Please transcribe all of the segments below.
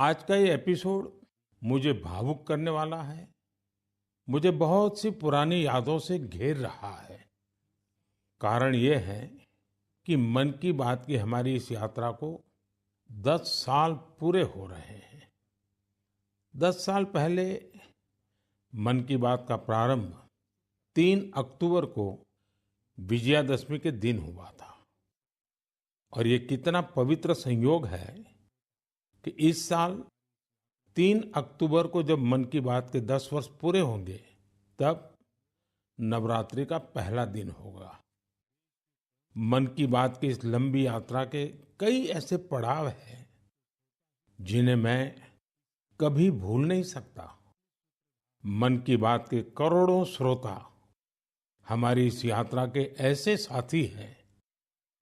आज का ये एपिसोड मुझे भावुक करने वाला है। मुझे बहुत सी पुरानी यादों से घेर रहा है। कारण ये है कि मन की बात की हमारी इस यात्रा को 10 साल पूरे हो रहे हैं। 10 साल पहले मन की बात का प्रारंभ 3 अक्टूबर को विजयादशमी के दिन हुआ था। और ये कितना पवित्र संयोग है कि इस साल 3 अक्टूबर को जब मन की बात के 10 वर्ष पूरे होंगे, तब नवरात्रि का पहला दिन होगा। मन की बात की इस लंबी यात्रा के कई ऐसे पड़ाव हैं जिन्हें मैं कभी भूल नहीं सकता। मन की बात के करोड़ों श्रोता हमारी इस यात्रा के ऐसे साथी हैं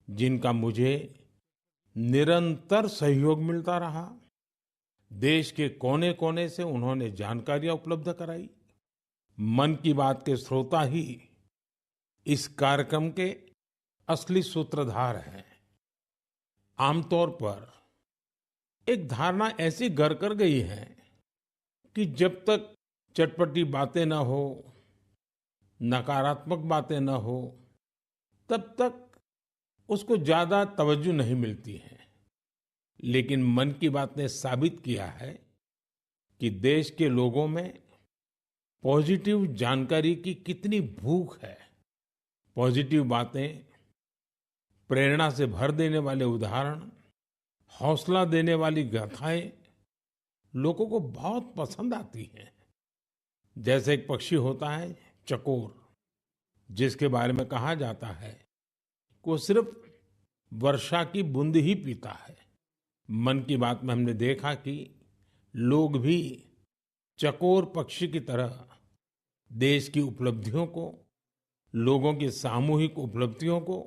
जिनका मुझे निरंतर सहयोग मिलता रहा। देश के कोने कोने से उन्होंने जानकारियां उपलब्ध कराई। मन की बात के श्रोता ही इस कार्यक्रम के असली सूत्रधार हैं। आमतौर पर एक धारणा ऐसी घर कर गई है कि जब तक चटपटी बातें न हो, नकारात्मक बातें न हो, तब तक उसको ज्यादा तवज्जो नहीं मिलती है। लेकिन मन की बात ने साबित किया है कि देश के लोगों में पॉजिटिव जानकारी की कितनी भूख है। पॉजिटिव बातें, प्रेरणा से भर देने वाले उदाहरण, हौसला देने वाली गाथाएं लोगों को बहुत पसंद आती हैं। जैसे एक पक्षी होता है चकोर, जिसके बारे में कहा जाता है कि वो सिर्फ वर्षा की बूंद ही पीता है। मन की बात में हमने देखा कि लोग भी चकोर पक्षी की तरह देश की उपलब्धियों को, लोगों की सामूहिक उपलब्धियों को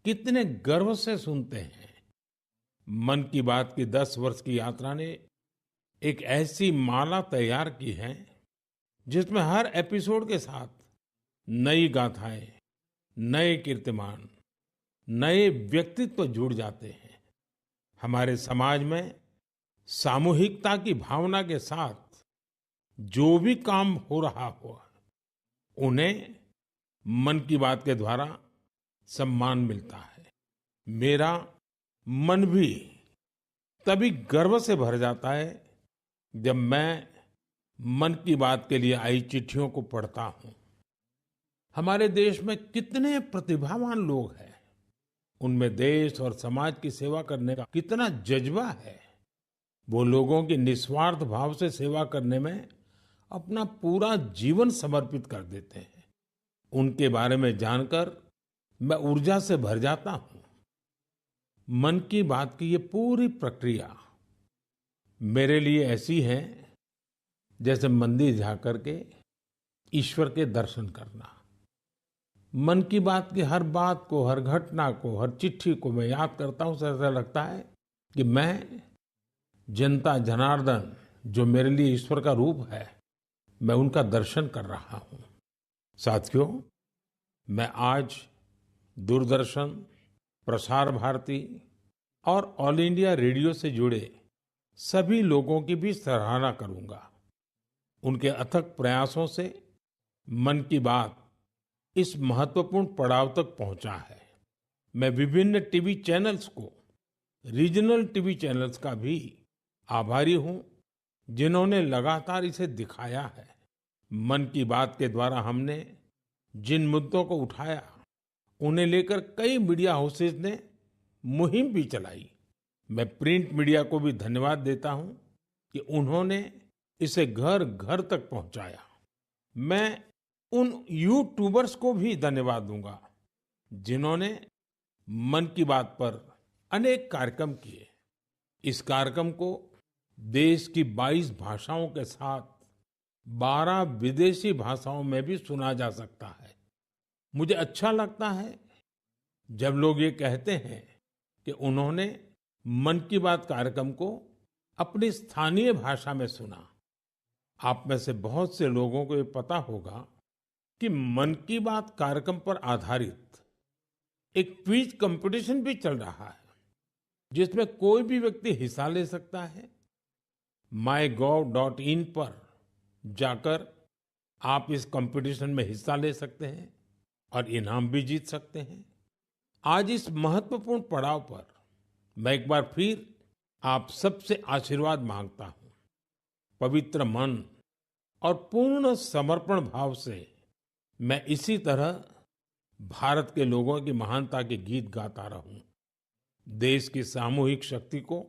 कितने गर्व से सुनते हैं। मन की बात की 10 वर्ष की यात्रा ने एक ऐसी माला तैयार की है जिसमें हर एपिसोड के साथ नई गाथाएं, नए कीर्तिमान, नए व्यक्तित्व जुड़ जाते हैं। हमारे समाज में सामूहिकता की भावना के साथ जो भी काम हो रहा हो, उन्हें मन की बात के द्वारा सम्मान मिलता है। मेरा मन भी तभी गर्व से भर जाता है जब मैं मन की बात के लिए आई चिट्ठियों को पढ़ता हूं। हमारे देश में कितने प्रतिभावान लोग हैं। उनमें देश और समाज की सेवा करने का कितना जज्बा है। वो लोगों की निस्वार्थ भाव से सेवा करने में अपना पूरा जीवन समर्पित कर देते हैं। उनके बारे में जानकर मैं ऊर्जा से भर जाता हूं। मन की बात की ये पूरी प्रक्रिया मेरे लिए ऐसी है जैसे मंदिर जाकर के ईश्वर के दर्शन करना। मन की बात की हर बात को, हर घटना को, हर चिट्ठी को मैं याद करता हूं तो ऐसा लगता है कि मैं जनता जनार्दन, जो मेरे लिए ईश्वर का रूप है, मैं उनका दर्शन कर रहा हूं। साथियों, मैं आज दूरदर्शन, प्रसार भारती और ऑल इंडिया रेडियो से जुड़े सभी लोगों की भी सराहना करूंगा। उनके अथक प्रयासों से मन की बात इस महत्वपूर्ण पड़ाव तक पहुंचा है। मैं विभिन्न टीवी चैनल्स को, रीजनल टीवी चैनल्स का भी आभारी हूं जिन्होंने लगातार इसे दिखाया है। मन की बात के द्वारा हमने जिन मुद्दों को उठाया, उन्हें लेकर कई मीडिया हाउसेस ने मुहिम भी चलाई। मैं प्रिंट मीडिया को भी धन्यवाद देता हूं कि उन्होंने इसे घर घर तक पहुंचाया। मैं उन यूट्यूबर्स को भी धन्यवाद दूंगा जिन्होंने मन की बात पर अनेक कार्यक्रम किए। इस कार्यक्रम को देश की 22 भाषाओं के साथ 12 विदेशी भाषाओं में भी सुना जा सकता है। मुझे अच्छा लगता है जब लोग ये कहते हैं कि उन्होंने मन की बात कार्यक्रम को अपनी स्थानीय भाषा में सुना। आप में से बहुत से लोगों को ये पता होगा कि मन की बात कार्यक्रम पर आधारित एक क्विज कंपटीशन भी चल रहा है, जिसमें कोई भी व्यक्ति हिस्सा ले सकता है। mygov.in पर जाकर आप इस कंपटीशन में हिस्सा ले सकते हैं और इनाम भी जीत सकते हैं। आज इस महत्वपूर्ण पड़ाव पर मैं एक बार फिर आप सबसे आशीर्वाद मांगता हूं। पवित्र मन और पूर्ण समर्पण भाव से मैं इसी तरह भारत के लोगों की महानता के गीत गाता रहूं। देश की सामूहिक शक्ति को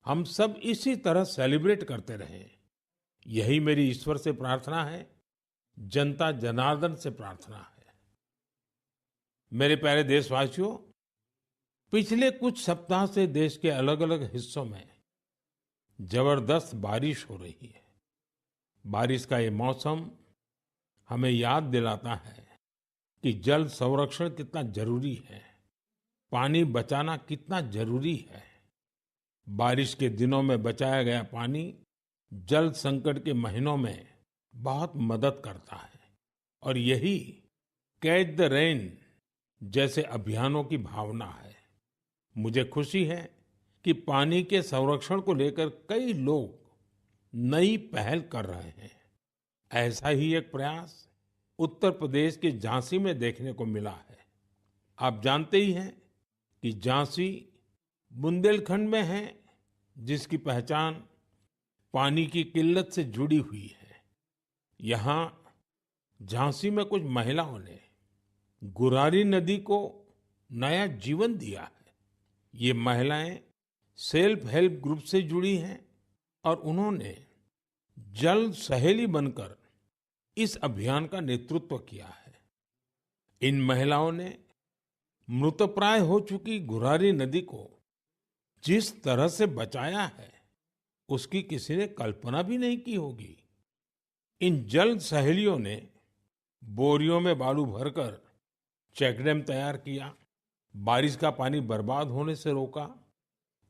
हम सब इसी तरह सेलिब्रेट करते रहें, यही मेरी ईश्वर से प्रार्थना है, जनता जनार्दन से प्रार्थना है। मेरे प्यारे देशवासियों, पिछले कुछ सप्ताह से देश के अलग अलग हिस्सों में जबरदस्त बारिश हो रही है। बारिश का ये मौसम हमें याद दिलाता है कि जल संरक्षण कितना जरूरी है, पानी बचाना कितना जरूरी है। बारिश के दिनों में बचाया गया पानी जल संकट के महीनों में बहुत मदद करता है और यही कैच द रेन जैसे अभियानों की भावना है। मुझे खुशी है कि पानी के संरक्षण को लेकर कई लोग नई पहल कर रहे हैं। ऐसा ही एक प्रयास उत्तर प्रदेश के झांसी में देखने को मिला है। आप जानते ही हैं कि झांसी बुंदेलखंड में है, जिसकी पहचान पानी की किल्लत से जुड़ी हुई है। यहाँ झांसी में कुछ महिलाओं ने गुरारी नदी को नया जीवन दिया है। ये महिलाएं सेल्फ हेल्प ग्रुप से जुड़ी हैं और उन्होंने जल सहेली बनकर इस अभियान का नेतृत्व किया है। इन महिलाओं ने मृतप्राय हो चुकी गुरारी नदी को जिस तरह से बचाया है, उसकी किसी ने कल्पना भी नहीं की होगी। इन जल सहेलियों ने बोरियों में बालू भरकर चेकडैम तैयार किया, बारिश का पानी बर्बाद होने से रोका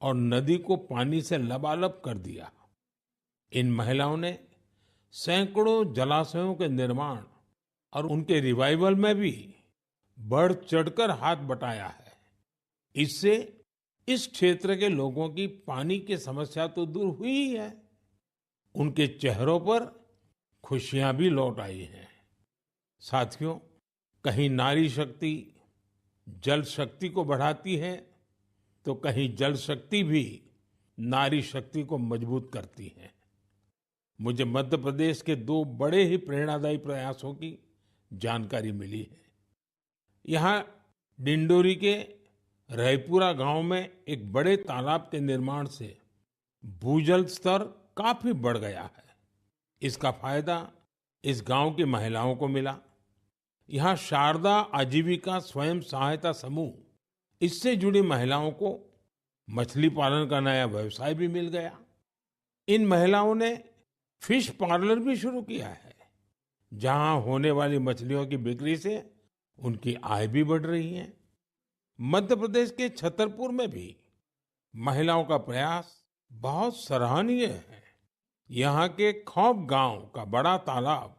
और नदी को पानी से लबालब कर दिया। इन महिलाओं ने सैकड़ों जलाशयों के निर्माण और उनके रिवाइवल में भी बढ़ चढ़कर हाथ बटाया है। इससे इस क्षेत्र के लोगों की पानी की समस्या तो दूर हुई ही है, उनके चेहरों पर खुशियां भी लौट आई हैं। साथियों, कहीं नारी शक्ति जल शक्ति को बढ़ाती है तो कहीं जल शक्ति भी नारी शक्ति को मजबूत करती है। मुझे मध्य प्रदेश के दो बड़े ही प्रेरणादायी प्रयासों की जानकारी मिली है। यहाँ डिंडोरी के रायपुरा गांव में एक बड़े तालाब के निर्माण से भूजल स्तर काफी बढ़ गया है। इसका फायदा इस गांव की महिलाओं को मिला। यहाँ शारदा आजीविका स्वयं सहायता समूह, इससे जुड़ी महिलाओं को मछली पालन का नया व्यवसाय भी मिल गया। इन महिलाओं ने फिश पार्लर भी शुरू किया है, जहां होने वाली मछलियों की बिक्री से उनकी आय भी बढ़ रही है। मध्य प्रदेश के छतरपुर में भी महिलाओं का प्रयास बहुत सराहनीय है। यहाँ के खौब गांव का बड़ा तालाब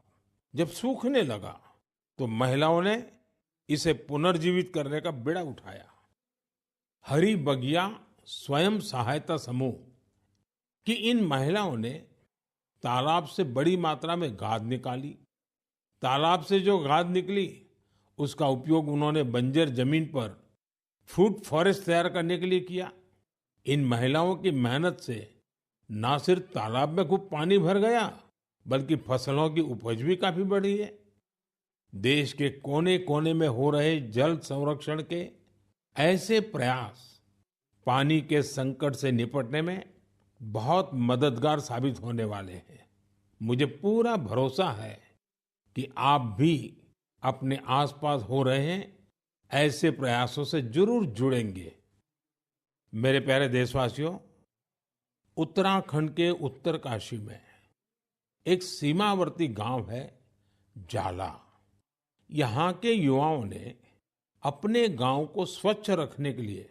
जब सूखने लगा तो महिलाओं ने इसे पुनर्जीवित करने का बीड़ा उठाया। हरी बगिया स्वयं सहायता समूह की इन महिलाओं ने तालाब से बड़ी मात्रा में गाद निकाली। तालाब से जो गाद निकली उसका उपयोग उन्होंने बंजर जमीन पर फूड फॉरेस्ट तैयार करने के लिए किया। इन महिलाओं की मेहनत से न सिर्फ तालाब में खूब पानी भर गया, बल्कि फसलों की उपज भी काफी बढ़ी है। देश के कोने कोने में हो रहे जल संरक्षण के ऐसे प्रयास पानी के संकट से निपटने में बहुत मददगार साबित होने वाले हैं। मुझे पूरा भरोसा है कि आप भी अपने आसपास हो रहे हैं ऐसे प्रयासों से जरूर जुड़ेंगे। मेरे प्यारे देशवासियों, उत्तराखंड के उत्तरकाशी में एक सीमावर्ती गांव है जाला। यहाँ के युवाओं ने अपने गांव को स्वच्छ रखने के लिए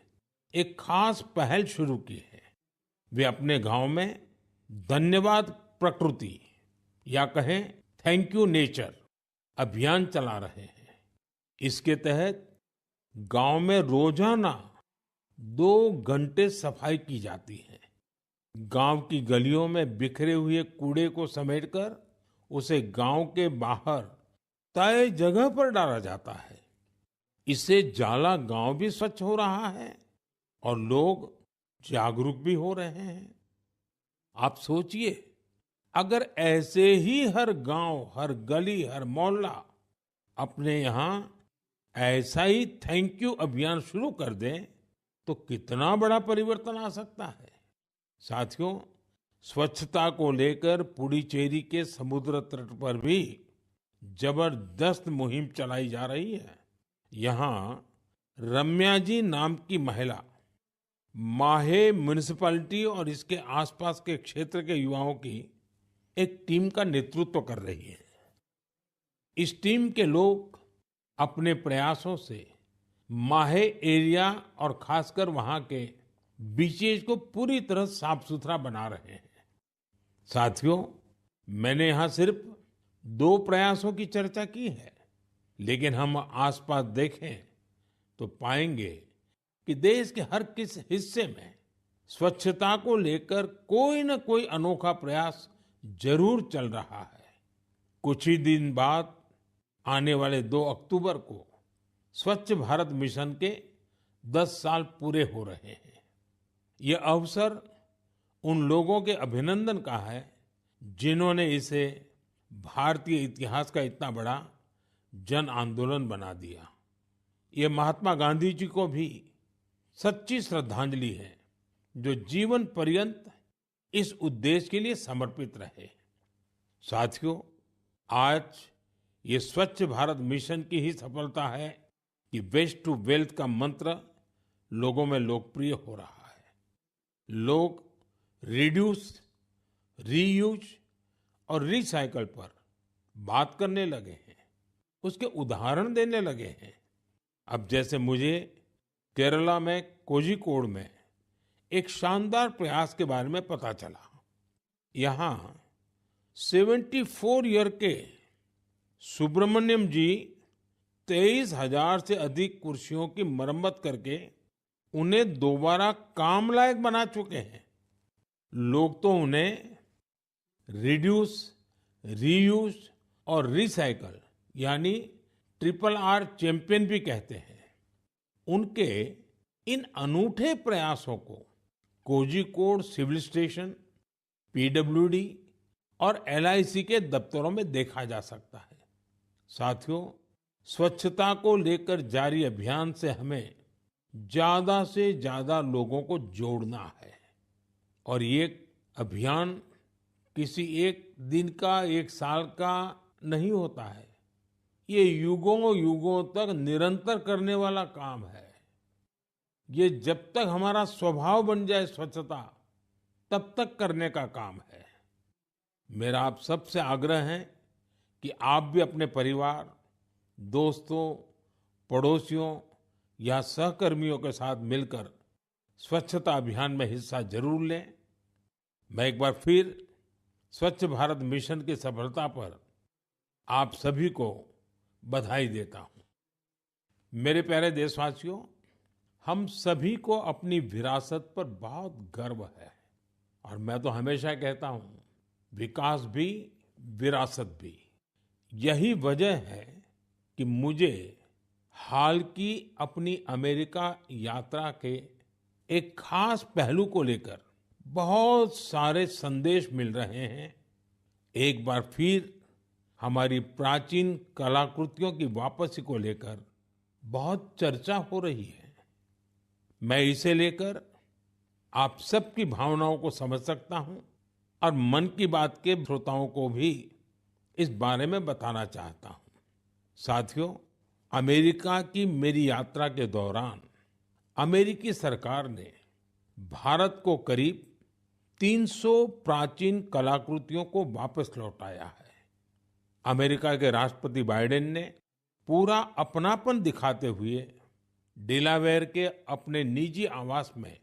एक खास पहल शुरू की है। वे अपने गांव में धन्यवाद प्रकृति या कहें थैंक यू नेचर अभियान चला रहे हैं। इसके तहत गांव में रोजाना 2 घंटे सफाई की जाती है। गांव की गलियों में बिखरे हुए कूड़े को समेटकर उसे गांव के बाहर तय जगह पर डाला जाता है। इससे जाला गांव भी स्वच्छ हो रहा है और लोग जागरूक भी हो रहे हैं। आप सोचिए, अगर ऐसे ही हर गांव, हर गली, हर मोहल्ला अपने यहाँ ऐसा ही थैंक यू अभियान शुरू कर दें, तो कितना बड़ा परिवर्तन आ सकता है। साथियों, स्वच्छता को लेकर पुडुचेरी के समुद्र तट पर भी जबरदस्त मुहिम चलाई जा रही है। यहाँ रम्या जी नाम की महिला माहे म्युनिसिपैलिटी और इसके आसपास के क्षेत्र के युवाओं की एक टीम का नेतृत्व कर रही है। इस टीम के लोग अपने प्रयासों से माहे एरिया और खासकर वहां के बीचेस को पूरी तरह साफ सुथरा बना रहे हैं। साथियों, मैंने यहाँ सिर्फ 2 प्रयासों की चर्चा की है, लेकिन हम आसपास देखें तो पाएंगे कि देश के हर किस हिस्से में स्वच्छता को लेकर कोई न कोई अनोखा प्रयास जरूर चल रहा है। कुछ ही दिन बाद आने वाले 2 अक्टूबर को स्वच्छ भारत मिशन के 10 साल पूरे हो रहे हैं। ये अवसर उन लोगों के अभिनंदन का है जिन्होंने इसे भारतीय इतिहास का इतना बड़ा जन आंदोलन बना दिया। ये महात्मा गांधी जी को भी सच्ची श्रद्धांजलि है, जो जीवन पर्यंत इस उद्देश्य के लिए समर्पित रहे। साथियों, आज ये स्वच्छ भारत मिशन की ही सफलता है कि वेस्ट टू वेल्थ का मंत्र लोगों में लोकप्रिय हो रहा है। लोग रिड्यूस, रीयूज और रिसाइकल पर बात करने लगे हैं, उसके उदाहरण देने लगे हैं। अब जैसे मुझे केरला में कोझिकोड में एक शानदार प्रयास के बारे में पता चला। यहाँ 74 ईयर के सुब्रमण्यम जी 23,000 से अधिक कुर्सियों की मरम्मत करके उन्हें दोबारा काम लायक बना चुके हैं। लोग तो उन्हें रिड्यूस, रीयूज और रिसाइकल यानी RRR चैंपियन भी कहते हैं। उनके इन अनूठे प्रयासों को कोझिकोड सिविल स्टेशन, पीडब्ल्यूडी और LIC के दफ्तरों में देखा जा सकता है। साथियों, स्वच्छता को लेकर जारी अभियान से हमें ज्यादा से ज्यादा लोगों को जोड़ना है। और ये अभियान किसी एक दिन का, एक साल का नहीं होता है। ये युगों युगों तक निरंतर करने वाला काम है। ये जब तक हमारा स्वभाव बन जाए स्वच्छता, तब तक करने का काम है। मेरा आप सबसे आग्रह है कि आप भी अपने परिवार, दोस्तों, पड़ोसियों या सहकर्मियों के साथ मिलकर स्वच्छता अभियान में हिस्सा जरूर लें। मैं एक बार फिर स्वच्छ भारत मिशन की सफलता पर आप सभी को बधाई देता हूं। मेरे प्यारे देशवासियों, हम सभी को अपनी विरासत पर बहुत गर्व है और मैं तो हमेशा कहता हूं, विकास भी, विरासत भी। यही वजह है कि मुझे हाल की अपनी अमेरिका यात्रा के एक खास पहलू को लेकर बहुत सारे संदेश मिल रहे हैं। एक बार फिर हमारी प्राचीन कलाकृतियों की वापसी को लेकर बहुत चर्चा हो रही है। मैं इसे लेकर आप सबकी भावनाओं को समझ सकता हूं और मन की बात के श्रोताओं को भी इस बारे में बताना चाहता हूं। साथियों, अमेरिका की मेरी यात्रा के दौरान अमेरिकी सरकार ने भारत को करीब 300 प्राचीन कलाकृतियों को वापस लौटाया है। अमेरिका के राष्ट्रपति बाइडेन ने पूरा अपनापन दिखाते हुए डेलावेयर के अपने निजी आवास में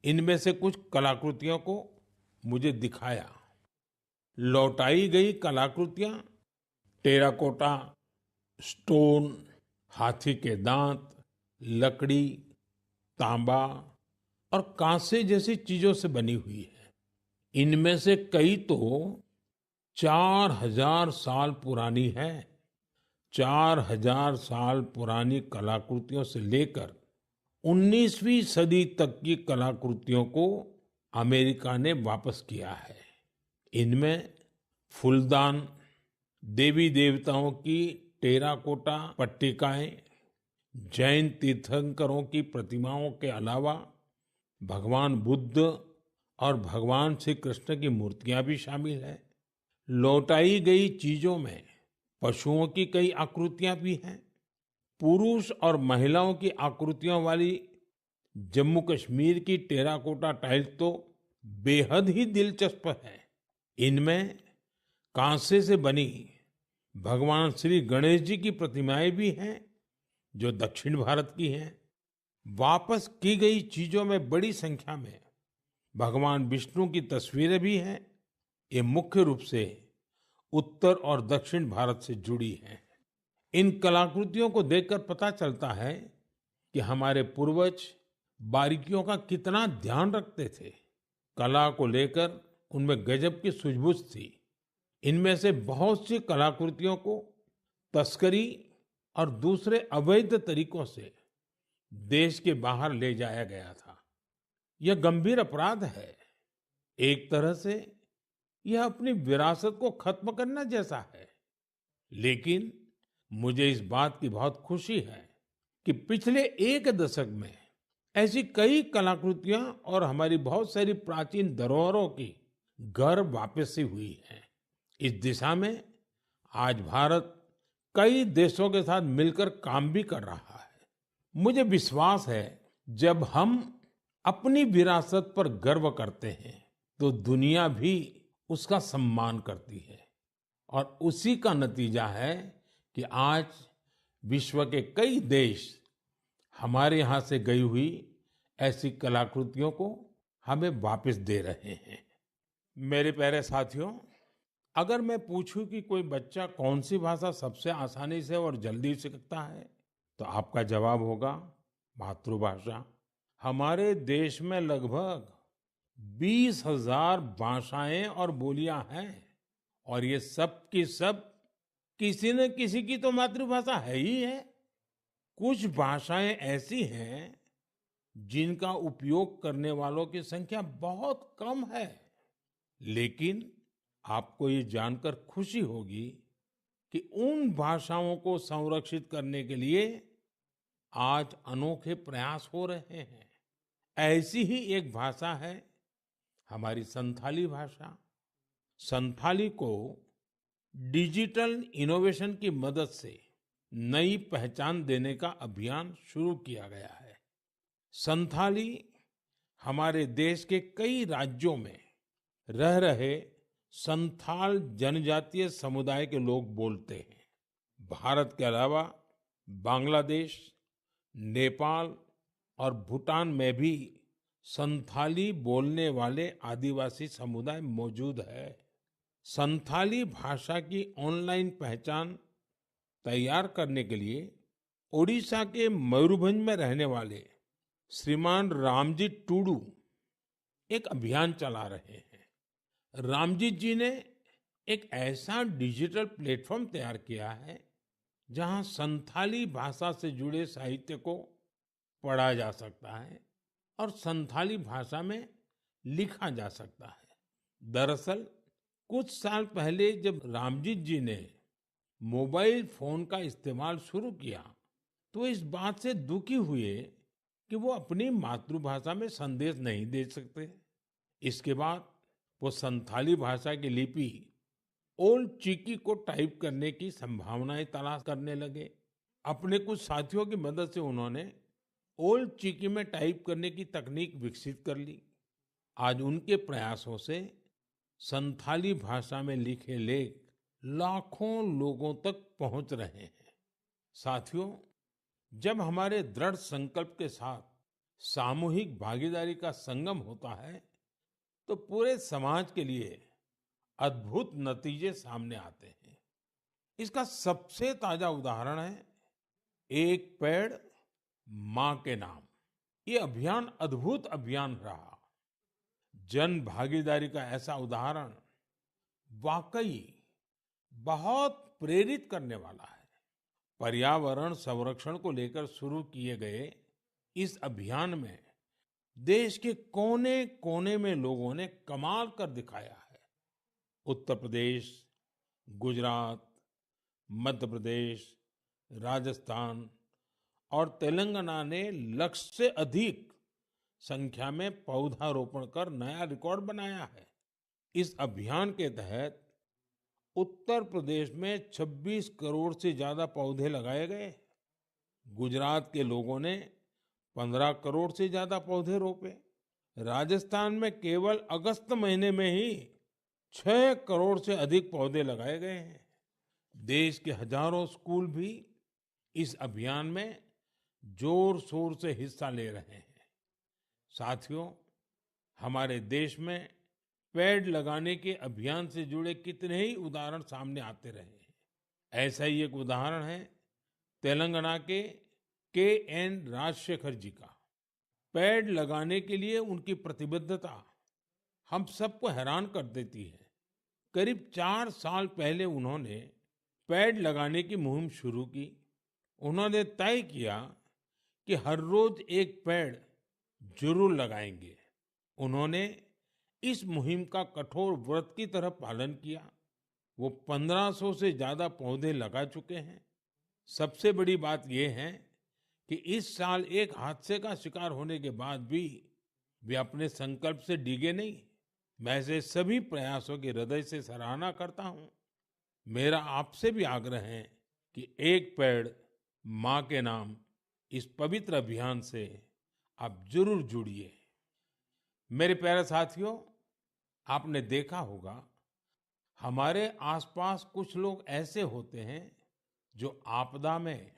इनमें से कुछ कलाकृतियों को मुझे दिखाया। लौटाई गई कलाकृतियां टेराकोटा, स्टोन, हाथी के दांत, लकड़ी, तांबा और कांसे जैसी चीजों से बनी हुई है। इनमें से कई तो 4000 साल पुरानी है। 4000 साल पुरानी कलाकृतियों से लेकर 19वीं सदी तक की कलाकृतियों को अमेरिका ने वापस किया है। इनमें फूलदान, देवी देवताओं की टेराकोटा पट्टिकाएं, जैन तीर्थंकरों की प्रतिमाओं के अलावा भगवान बुद्ध और भगवान श्री कृष्ण की मूर्तियां भी शामिल है। लौटाई गई चीजों में पशुओं की कई आकृतियां भी हैं। पुरुष और महिलाओं की आकृतियों वाली जम्मू कश्मीर की टेराकोटा टाइल्स तो बेहद ही दिलचस्प है। इनमें कांसे से बनी भगवान श्री गणेश जी की प्रतिमाएं भी हैं, जो दक्षिण भारत की हैं। वापस की गई चीजों में बड़ी संख्या में भगवान विष्णु की तस्वीरें भी हैं। ये मुख्य रूप से उत्तर और दक्षिण भारत से जुड़ी हैं। इन कलाकृतियों को देखकर पता चलता है कि हमारे पूर्वज बारीकियों का कितना ध्यान रखते थे। कला को लेकर उनमें गजब की सूझबूझ थी। इनमें से बहुत सी कलाकृतियों को तस्करी और दूसरे अवैध तरीकों से देश के बाहर ले जाया गया था। यह गंभीर अपराध है। एक तरह से यह अपनी विरासत को खत्म करना जैसा है। लेकिन मुझे इस बात की बहुत खुशी है कि पिछले एक दशक में ऐसी कई कलाकृतियां और हमारी बहुत सारी प्राचीन धरोहरों की घर वापसी हुई है। इस दिशा में आज भारत कई देशों के साथ मिलकर काम भी कर रहा है। मुझे विश्वास है, जब हम अपनी विरासत पर गर्व करते हैं तो दुनिया भी उसका सम्मान करती है। और उसी का नतीजा है कि आज विश्व के कई देश हमारे यहाँ से गई हुई ऐसी कलाकृतियों को हमें वापस दे रहे हैं। मेरे प्यारे साथियों, अगर मैं पूछूं कि कोई बच्चा कौन सी भाषा सबसे आसानी से और जल्दी सीखता है, तो आपका जवाब होगा मातृभाषा। हमारे देश में लगभग 20,000 भाषाएं और बोलियां हैं, और ये सब की सब किसी न किसी की तो मातृभाषा है ही है। कुछ भाषाएं ऐसी हैं जिनका उपयोग करने वालों की संख्या बहुत कम है। लेकिन आपको ये जानकर खुशी होगी कि उन भाषाओं को संरक्षित करने के लिए आज अनोखे प्रयास हो रहे हैं। ऐसी ही एक भाषा है हमारी संथाली भाषा। संथाली को डिजिटल इनोवेशन की मदद से नई पहचान देने का अभियान शुरू किया गया है। संथाली हमारे देश के कई राज्यों में रह रहे संथाल जनजातीय समुदाय के लोग बोलते हैं। भारत के अलावा बांग्लादेश, नेपाल और भूटान में भी संथाली बोलने वाले आदिवासी समुदाय मौजूद है। संथाली भाषा की ऑनलाइन पहचान तैयार करने के लिए ओडिशा के मयूरभंज में रहने वाले श्रीमान रामजी टूडू एक अभियान चला रहे हैं। रामजीत जी ने एक ऐसा डिजिटल प्लेटफॉर्म तैयार किया है जहां संथाली भाषा से जुड़े साहित्य को पढ़ा जा सकता है और संथाली भाषा में लिखा जा सकता है। दरअसल कुछ साल पहले जब रामजीत जी ने मोबाइल फोन का इस्तेमाल शुरू किया तो इस बात से दुखी हुए कि वो अपनी मातृभाषा में संदेश नहीं दे सकते। इसके बाद वो संथाली भाषा की लिपि ओल्ड चिकी को टाइप करने की संभावनाएं तलाश करने लगे। अपने कुछ साथियों की मदद से उन्होंने ओल्ड चिकी में टाइप करने की तकनीक विकसित कर ली। आज उनके प्रयासों से संथाली भाषा में लिखे लेख लाखों लोगों तक पहुंच रहे हैं। साथियों, जब हमारे दृढ़ संकल्प के साथ सामूहिक भागीदारी का संगम होता है तो पूरे समाज के लिए अद्भुत नतीजे सामने आते हैं। इसका सबसे ताजा उदाहरण है एक पेड़ मां के नाम। ये अभियान अद्भुत अभियान रहा। जन भागीदारी का ऐसा उदाहरण वाकई बहुत प्रेरित करने वाला है। पर्यावरण संरक्षण को लेकर शुरू किए गए इस अभियान में देश के कोने-कोने में लोगों ने कमाल कर दिखाया है। उत्तर प्रदेश, गुजरात, मध्य प्रदेश, राजस्थान और तेलंगाना ने लक्ष्य से अधिक संख्या में पौधारोपण कर नया रिकॉर्ड बनाया है। इस अभियान के तहत उत्तर प्रदेश में 26 करोड़ से ज्यादा पौधे लगाए गए। गुजरात के लोगों ने 15 करोड़ से ज्यादा पौधे रोपे। राजस्थान में केवल अगस्त महीने में ही 6 करोड़ से अधिक पौधे लगाए गए हैं। देश के हजारों स्कूल भी इस अभियान में जोर शोर से हिस्सा ले रहे हैं। साथियों, हमारे देश में पेड़ लगाने के अभियान से जुड़े कितने ही उदाहरण सामने आते रहे हैं। ऐसा ही एक उदाहरण है तेलंगाना के एन राजशेखर जी का। पेड़ लगाने के लिए उनकी प्रतिबद्धता हम सबको हैरान कर देती है। करीब 4 साल पहले उन्होंने पेड़ लगाने की मुहिम शुरू की। उन्होंने तय किया कि हर रोज एक पेड़ जरूर लगाएंगे। उन्होंने इस मुहिम का कठोर व्रत की तरह पालन किया। वो 1500 से ज्यादा पौधे लगा चुके हैं। सबसे बड़ी बात यह है कि इस साल एक हादसे का शिकार होने के बाद भी वे अपने संकल्प से डिगे नहीं। मैं ऐसे सभी प्रयासों की हृदय से सराहना करता हूं। मेरा आपसे भी आग्रह है कि एक पेड़ माँ के नाम इस पवित्र अभियान से आप जरूर जुड़िए। मेरे प्यारे साथियों, आपने देखा होगा हमारे आसपास कुछ लोग ऐसे होते हैं जो आपदा में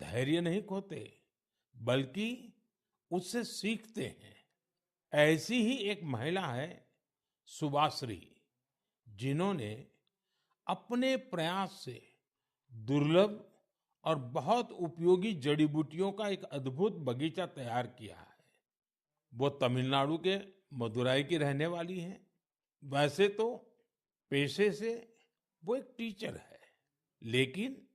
धैर्य नहीं खोते बल्कि उससे सीखते हैं। ऐसी ही एक महिला है सुभाश्री, जिन्होंने अपने प्रयास से दुर्लभ और बहुत उपयोगी जड़ी बूटियों का एक अद्भुत बगीचा तैयार किया है। वो तमिलनाडु के मदुराई की रहने वाली हैं। वैसे तो पेशे से वो एक टीचर है, लेकिन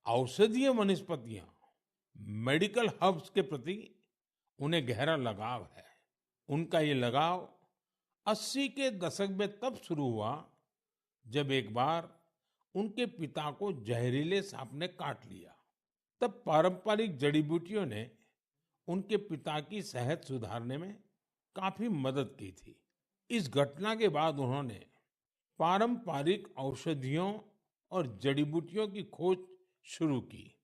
औषधीय वनस्पतियां, मेडिकल हर्ब्स के प्रति उन्हें गहरा लगाव है। उनका ये लगाव 80 के दशक में तब शुरू हुआ जब एक बार उनके पिता को जहरीले सांप ने काट लिया। तब पारंपरिक जड़ी बूटियों ने उनके पिता की सेहत सुधारने में काफी मदद की थी। इस घटना के बाद उन्होंने पारंपरिक औषधियों और जड़ी बूटियों की खोज शुरू की।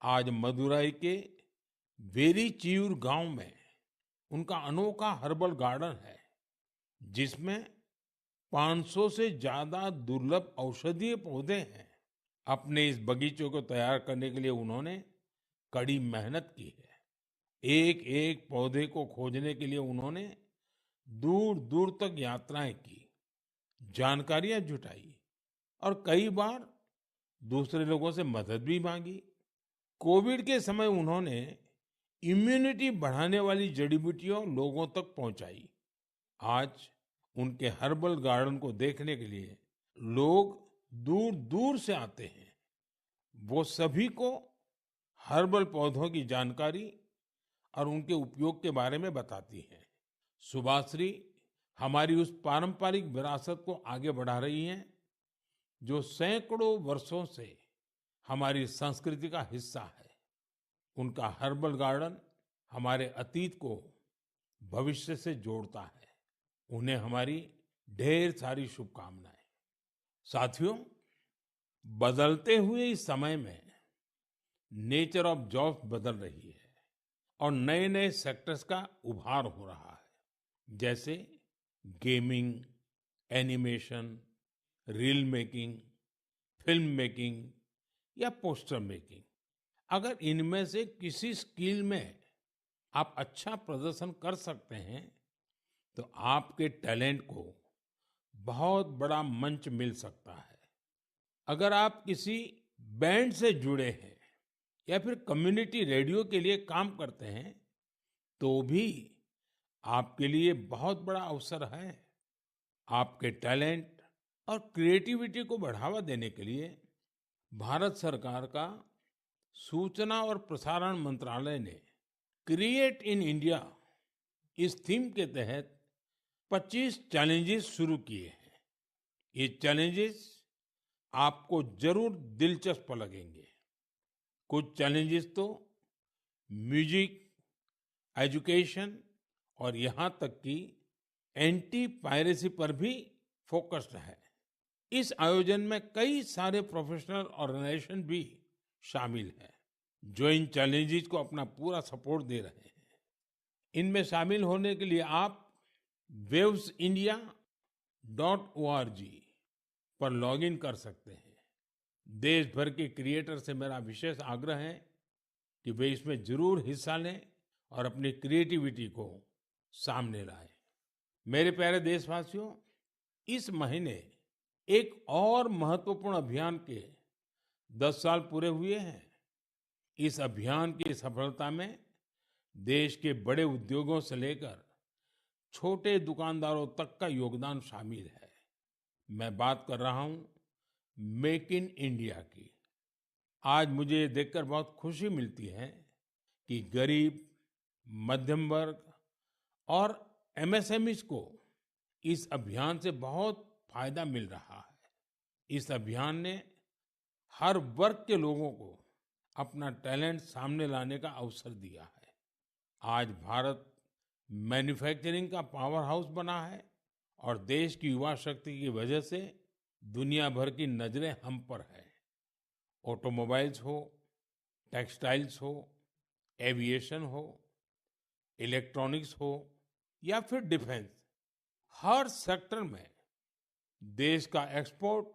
आज मदुराई के वेरीचियूर गांव में उनका अनोखा हर्बल गार्डन है, जिसमें 500 से ज्यादा दुर्लभ औषधीय पौधे हैं। अपने इस बगीचे को तैयार करने के लिए उन्होंने कड़ी मेहनत की है। एक एक पौधे को खोजने के लिए उन्होंने दूर दूर तक यात्राएं की, जानकारियां जुटाई और कई बार दूसरे लोगों से मदद भी मांगी। कोविड के समय उन्होंने इम्यूनिटी बढ़ाने वाली जड़ी बूटियां लोगों तक पहुंचाई। आज उनके हर्बल गार्डन को देखने के लिए लोग दूर दूर से आते हैं। वो सभी को हर्बल पौधों की जानकारी और उनके उपयोग के बारे में बताती हैं। सुभाश्री हमारी उस पारंपरिक विरासत को आगे बढ़ा रही हैं जो सैकड़ों वर्षों से हमारी संस्कृति का हिस्सा है। उनका हर्बल गार्डन हमारे अतीत को भविष्य से जोड़ता है। उन्हें हमारी ढेर सारी शुभकामनाएं। साथियों, बदलते हुए इस समय में नेचर ऑफ जॉब्स बदल रही है और नए नए सेक्टर्स का उभार हो रहा है, जैसे gaming, animation, reel making, film making या पोस्टर मेकिंग। अगर इनमें से किसी स्किल में आप अच्छा प्रदर्शन कर सकते हैं तो आपके टैलेंट को बहुत बड़ा मंच मिल सकता है। अगर आप किसी बैंड से जुड़े हैं या फिर कम्युनिटी रेडियो के लिए काम करते हैं तो भी आपके लिए बहुत बड़ा अवसर है। आपके टैलेंट और क्रिएटिविटी को बढ़ावा देने के लिए भारत सरकार का सूचना और प्रसारण मंत्रालय ने क्रिएट इन इंडिया इस थीम के तहत 25 चैलेंजेस शुरू किए हैं। ये चैलेंजेस आपको जरूर दिलचस्प लगेंगे। कुछ चैलेंजेस तो म्यूजिक, एजुकेशन और यहाँ तक कि एंटी पायरेसी पर भी फोकस्ड है। इस आयोजन में कई सारे प्रोफेशनल ऑर्गेनाइजेशन भी शामिल हैं, जो इन चैलेंजेस को अपना पूरा सपोर्ट दे रहे हैं। इनमें शामिल होने के लिए आप wavesindia.org पर लॉगिन कर सकते हैं। देश भर के क्रिएटर से मेरा विशेष आग्रह है कि वे इसमें जरूर हिस्सा लें और अपनी क्रिएटिविटी को सामने लाएं। मेरे प्यारे देशवासियों, इस महीने एक और महत्वपूर्ण अभियान के 10 साल पूरे हुए हैं। इस अभियान की सफलता में देश के बड़े उद्योगों से लेकर छोटे दुकानदारों तक का योगदान शामिल है। मैं बात कर रहा हूं मेक इन इंडिया की। आज मुझे ये देखकर बहुत खुशी मिलती है कि गरीब, मध्यम वर्ग और एमएसएमईज को इस अभियान से बहुत फायदा मिल रहा है। इस अभियान ने हर वर्ग के लोगों को अपना टैलेंट सामने लाने का अवसर दिया है। आज भारत मैन्युफैक्चरिंग का पावर हाउस बना है और देश की युवा शक्ति की वजह से दुनिया भर की नजरें हम पर है। ऑटोमोबाइल्स हो, टेक्सटाइल्स हो, एविएशन हो, इलेक्ट्रॉनिक्स हो या फिर डिफेंस, हर सेक्टर में देश का एक्सपोर्ट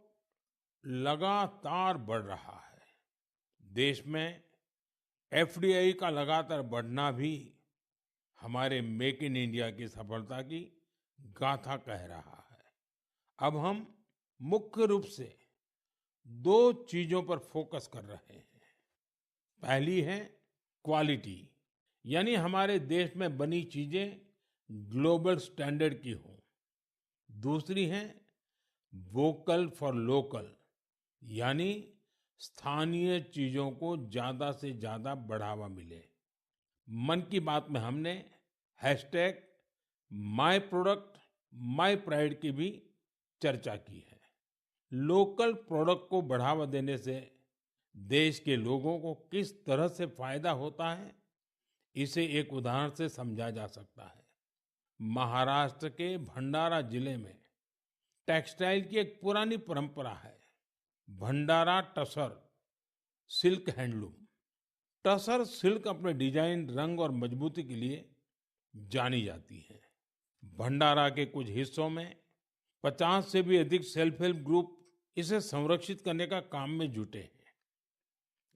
लगातार बढ़ रहा है। देश में एफडीआई का लगातार बढ़ना भी हमारे मेक इन इंडिया की सफलता की गाथा कह रहा है। अब हम मुख्य रूप से दो चीजों पर फोकस कर रहे हैं। पहली है क्वालिटी, यानी हमारे देश में बनी चीजें ग्लोबल स्टैंडर्ड की हो। दूसरी है वोकल फॉर लोकल, यानी स्थानीय चीजों को ज्यादा से ज्यादा बढ़ावा मिले। मन की बात में हमने hashtag my product my pride की भी चर्चा की है। लोकल प्रोडक्ट को बढ़ावा देने से देश के लोगों को किस तरह से फायदा होता है, इसे एक उदाहरण से समझा जा सकता है। महाराष्ट्र के भंडारा जिले में टेक्सटाइल की एक पुरानी परंपरा है, Bhandara tussar silk handloom. Tussar silk अपने डिजाइन, रंग और मजबूती के लिए जानी जाती है। भंडारा के कुछ हिस्सों में 50 से भी अधिक सेल्फ हेल्प ग्रुप इसे संरक्षित करने का काम में जुटे हैं।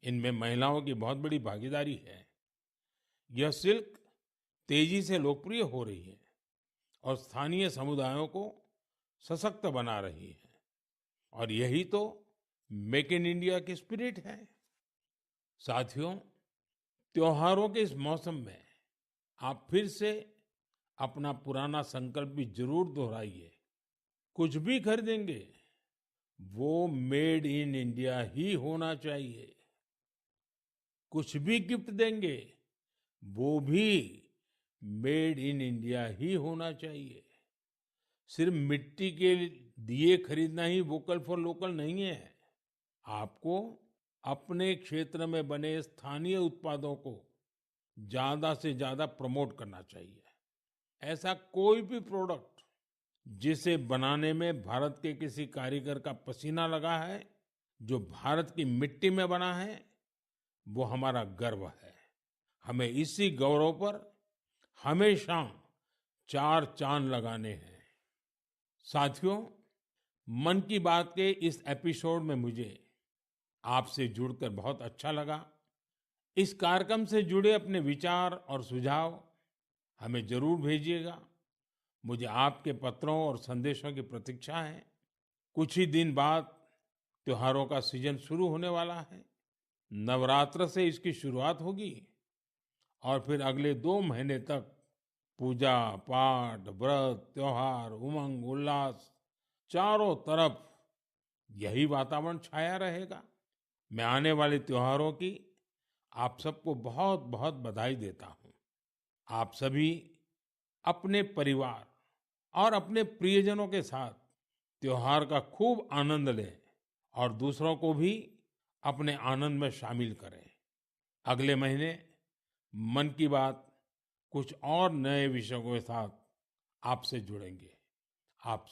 इनमें महिलाओं की बहुत बड़ी भागीदारी है। यह सिल्क तेजी से लोकप्रिय हो रही है और स्थानीय समुदायों को सशक्त बना रही है। और यही तो मेक इन इंडिया की स्पिरिट है। साथियों, त्योहारों के इस मौसम में आप फिर से अपना पुराना संकल्प भी जरूर दोहराइए। कुछ भी खरीदेंगे, वो मेड इन इंडिया ही होना चाहिए। कुछ भी गिफ्ट देंगे, वो भी मेड इन इंडिया ही होना चाहिए। सिर्फ मिट्टी के दिए खरीदना ही वोकल फॉर लोकल नहीं है। आपको अपने क्षेत्र में बने स्थानीय उत्पादों को ज्यादा से ज्यादा प्रमोट करना चाहिए। ऐसा कोई भी प्रोडक्ट जिसे बनाने में भारत के किसी कारीगर का पसीना लगा है, जो भारत की मिट्टी में बना है, वो हमारा गर्व है। हमें इसी गौरव पर हमेशा चार चांद लगाने हैं। साथियों, मन की बात के इस एपिसोड में मुझे आपसे जुड़कर बहुत अच्छा लगा। इस कार्यक्रम से जुड़े अपने विचार और सुझाव हमें जरूर भेजिएगा। मुझे आपके पत्रों और संदेशों की प्रतीक्षा है। कुछ ही दिन बाद त्योहारों का सीजन शुरू होने वाला है। नवरात्र से इसकी शुरुआत होगी और फिर अगले 2 महीने तक पूजा पाठ, व्रत, त्योहार, उमंग, उल्लास, चारों तरफ यही वातावरण छाया रहेगा। मैं आने वाले त्योहारों की आप सबको बहुत-बहुत बधाई देता हूँ। आप सभी अपने परिवार और अपने प्रियजनों के साथ त्योहार का खूब आनंद लें और दूसरों को भी अपने आनंद में शामिल करें। अगले महीने मन की बात कुछ और नए विषयों के साथ आपसे जुड़ेंगे। आप